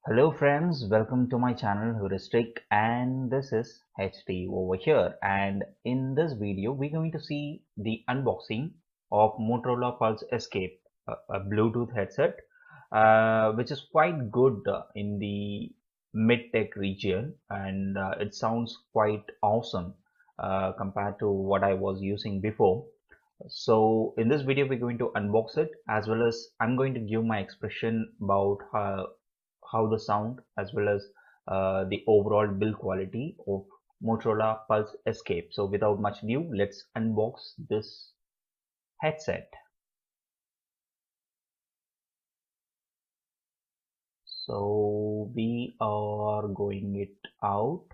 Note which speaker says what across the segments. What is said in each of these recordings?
Speaker 1: Hello friends, welcome to my channel Heuristic, and this is HD over here, and in this video we're going to see the unboxing of Motorola Pulse Escape, a Bluetooth headset which is quite good in the mid-tech region, and it sounds quite awesome compared to what I was using before. So in this video we're going to unbox it, as well as I'm going to give my expression about how the sound as well as the overall build quality of Motorola Pulse Escape. So without much ado, let's unbox this headset. So we are going it out,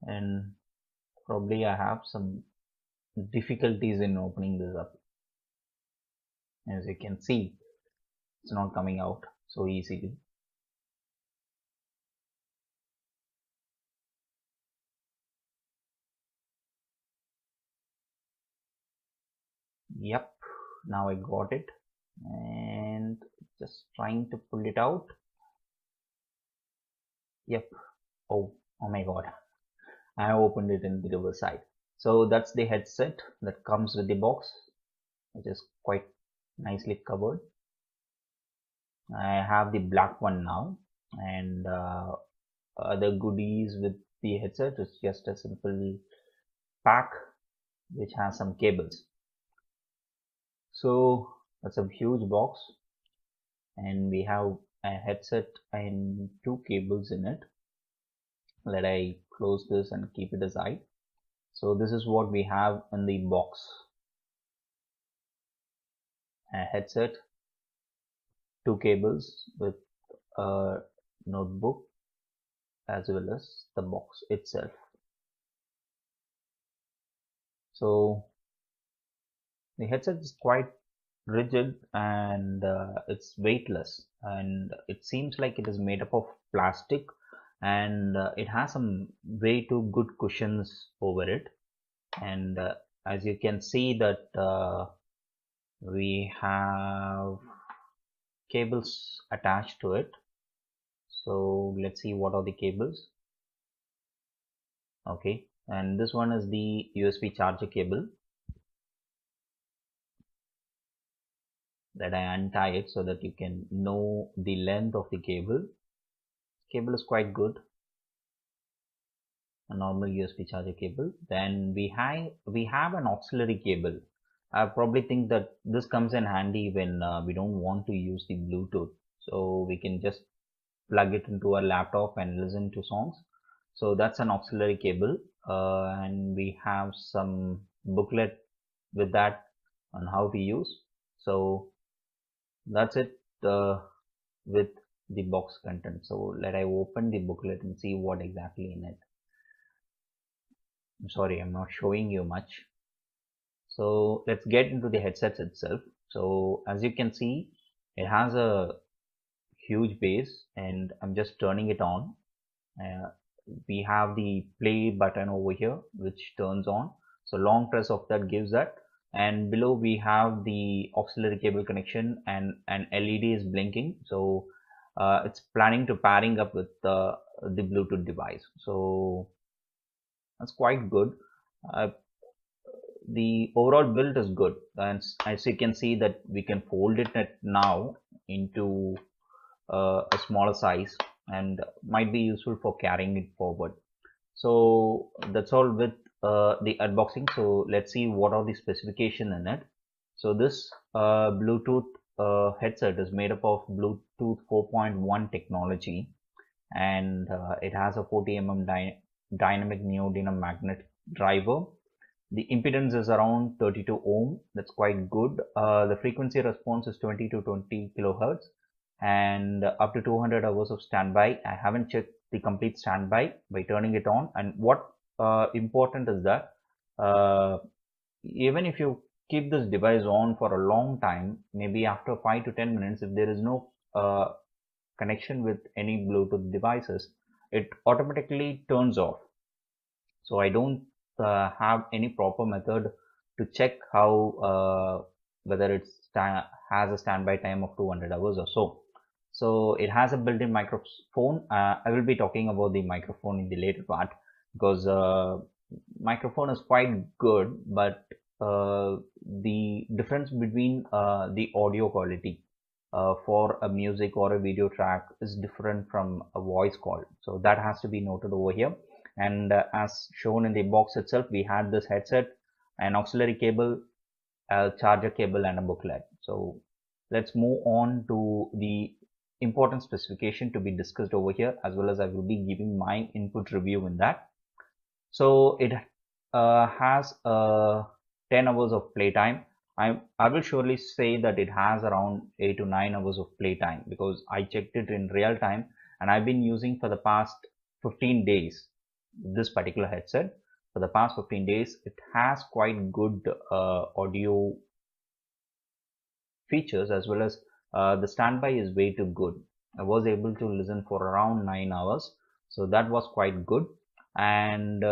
Speaker 1: and probably I have some difficulties in opening this up. As you can see, it's not coming out so easily. Yep, now I got it, and just trying to pull it out. Yep. Oh my god, I opened it in the reverse side. So that's the headset that comes with the box, which is quite nicely covered. I have the black one now, and other goodies with the headset is just a simple pack which has some cables. So that's a huge box, and we have a headset and two cables in it. Let I close this and keep it aside. So this is what we have in the box: a headset, two cables with a notebook, as well as the box itself. So the headset is quite rigid, and it's weightless, and it seems like it is made up of plastic, and it has some way too good cushions over it. And as you can see that we have cables attached to it. So let's see what are the cables. Okay, and this one is the USB charger cable. That I untie it so that you can know the length of the cable. Cable is quite good, a normal USB charger cable. Then we have an auxiliary cable. I probably think that this comes in handy when we don't want to use the Bluetooth, so we can just plug it into a laptop and listen to songs. So that's an auxiliary cable, and we have some booklet with that on how to use. So that's it with the box content. So let I open the booklet and see what exactly in it. I'm sorry, I'm not showing you much. So let's get into the headsets itself. So as you can see, it has a huge base, and I'm just turning it on. Uh, we have the play button over here which turns on, so long press of that gives that, and below we have the auxiliary cable connection, and an LED is blinking, so it's planning to pairing up with the Bluetooth device. So that's quite good. uh, the overall build is good, and as you can see that we can fold it now into a smaller size, and might be useful for carrying it forward. So that's all with the unboxing. So let's see what are the specifications in it. So this Bluetooth headset is made up of Bluetooth 4.1 technology, and it has a 40 mm dynamic neodymium magnet driver. The impedance is around 32 ohm. That's quite good. The frequency response is 20 to 20 kilohertz, and up to 200 hours of standby. I haven't checked the complete standby by turning it on. And what important is that uh, even if you keep this device on for a long time, maybe after 5 to 10 minutes, if there is no connection with any Bluetooth devices, it automatically turns off. So I don't have any proper method to check how whether it has a standby time of 200 hours or so. So it has a built-in microphone. I will be talking about the microphone in the later part because microphone is quite good, but the difference between the audio quality for a music or a video track is different from a voice call. So that has to be noted over here. And as shown in the box itself, we had this headset, an auxiliary cable, a charger cable, and a booklet. So let's move on to the important specification to be discussed over here, as well as I will be giving my input review in that. So it has 10 hours of playtime. I will surely say that it has around 8 to 9 hours of playtime because I checked it in real time and I've been using for the past 15 days this particular headset. For the past 15 days, it has quite good audio features, as well as the standby is way too good. I was able to listen for around 9 hours, so that was quite good. And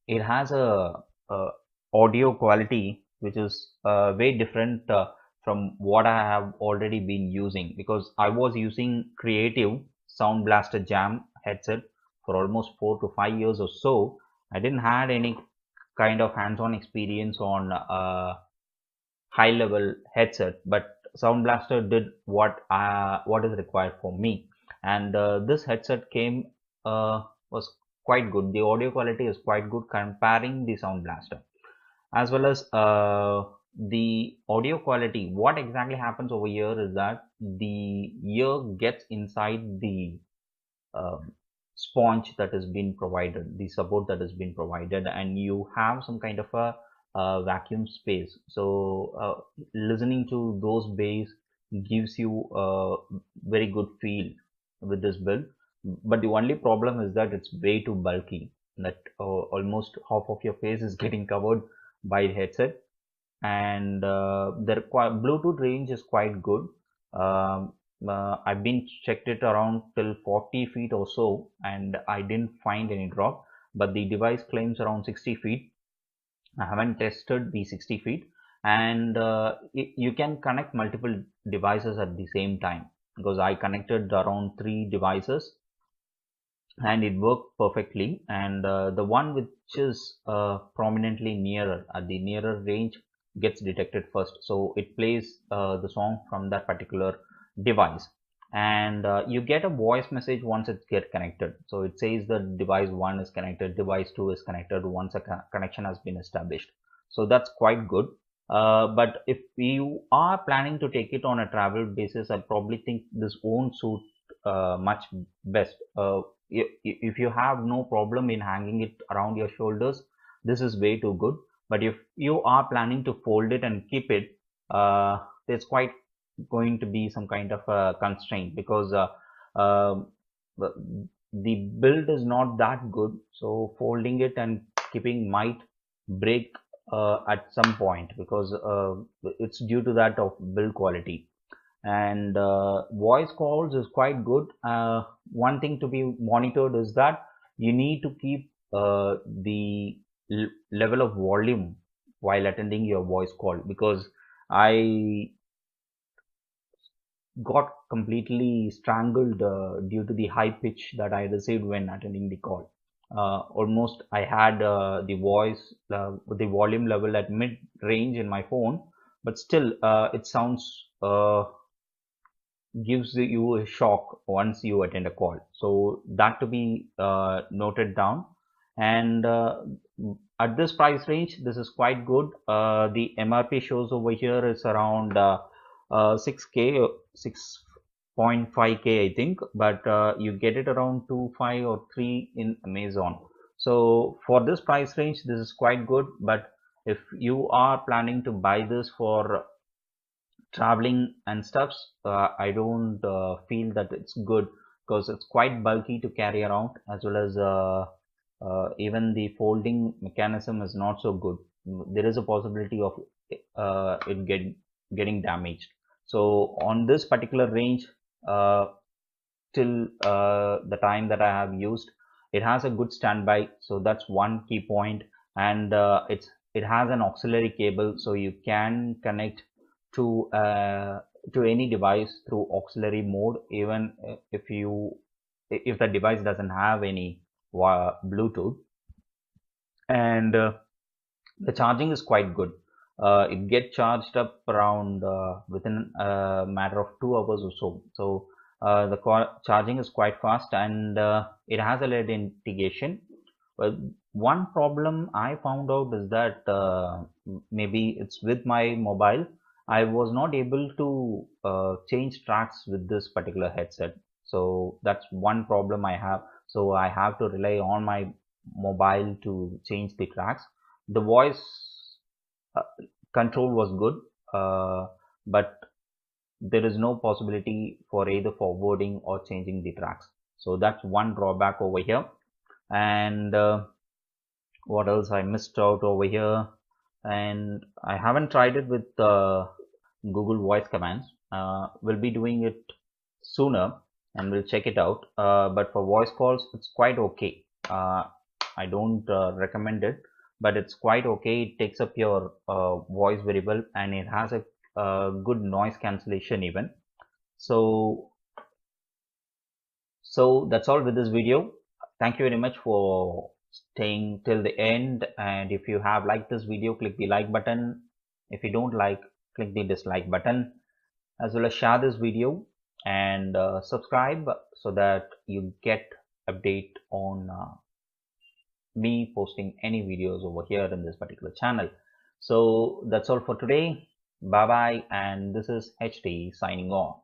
Speaker 1: it has a audio quality which is way different from what I have already been using, because I was using Creative Sound Blaster Jam headset for almost 4 to 5 years or so. I didn't had any kind of hands-on experience on high level headset, but Sound Blaster did what is required for me. And this headset came was quite good. The audio quality is quite good comparing the Sound Blaster, as well as the audio quality. What exactly happens over here is that the ear gets inside the um, sponge that has been provided, the support that has been provided, and you have some kind of a vacuum space. So listening to those bass gives you a very good feel with this build. But the only problem is that it's way too bulky. That almost half of your face is getting covered by the headset, and the Bluetooth range is quite good. I've been checked it around till 40 feet or so, and I didn't find any drop. But the device claims around 60 feet. I haven't tested the 60 feet, and you can connect multiple devices at the same time, because I connected around 3 devices and it worked perfectly. And the one which is prominently nearer at the nearer range gets detected first, so it plays the song from that particular device. And you get a voice message once it gets connected, so it says that device 1 is connected, device 2 is connected once a connection has been established. So that's quite good. But if you are planning to take it on a travel basis, I probably think this won't suit much best. If you have no problem in hanging it around your shoulders, this is way too good. But if you are planning to fold it and keep it, there's quite going to be some kind of a constraint, because um, the the build is not that good. So folding it and keeping might break at some point, because it's due to that of build quality. And voice calls is quite good. One thing to be monitored is that you need to keep the level of volume while attending your voice call, because I got completely strangled due to the high pitch that I received when attending the call. Almost I had the volume level at mid range in my phone, but still it sounds gives you a shock once you attend a call. So that to be noted down. And at this price range, this is quite good. The MRP shows over here is around 6K, 6.5K, I think, but you get it around 2.5 or 3 in Amazon. So for this price range, this is quite good. But if you are planning to buy this for traveling and stuffs, I don't feel that it's good, because it's quite bulky to carry around, as well as even the folding mechanism is not so good. There is a possibility of it getting damaged. So on this particular range, uh, till the time that I have used, it has a good standby, so that's one key point. And it has an auxiliary cable, so you can connect to to any device through auxiliary mode, even if the device doesn't have any Bluetooth. And the charging is quite good. It gets charged up around within a matter of 2 hours or so. So the charging is quite fast, and it has a LED integration. Well, one problem I found out is that maybe it's with my mobile. I was not able to change tracks with this particular headset. So that's one problem I have. So I have to rely on my mobile to change the tracks. The voice uh, control was good, but there is no possibility for either forwarding or changing the tracks. So that's one drawback over here. And what else I missed out over here? And I haven't tried it with Google voice commands. We'll be doing it sooner, and we'll check it out. But for voice calls, it's quite okay. I don't recommend it, but it's quite okay. It takes up your voice very well, and it has a good noise cancellation even. So that's all with this video. Thank you very much for staying till the end. And if you have liked this video, click the like button. If you don't like, click the dislike button, as well as share this video and subscribe so that you get update on me posting any videos over here in this particular channel. So that's all for today. Bye bye, and this is HD signing off.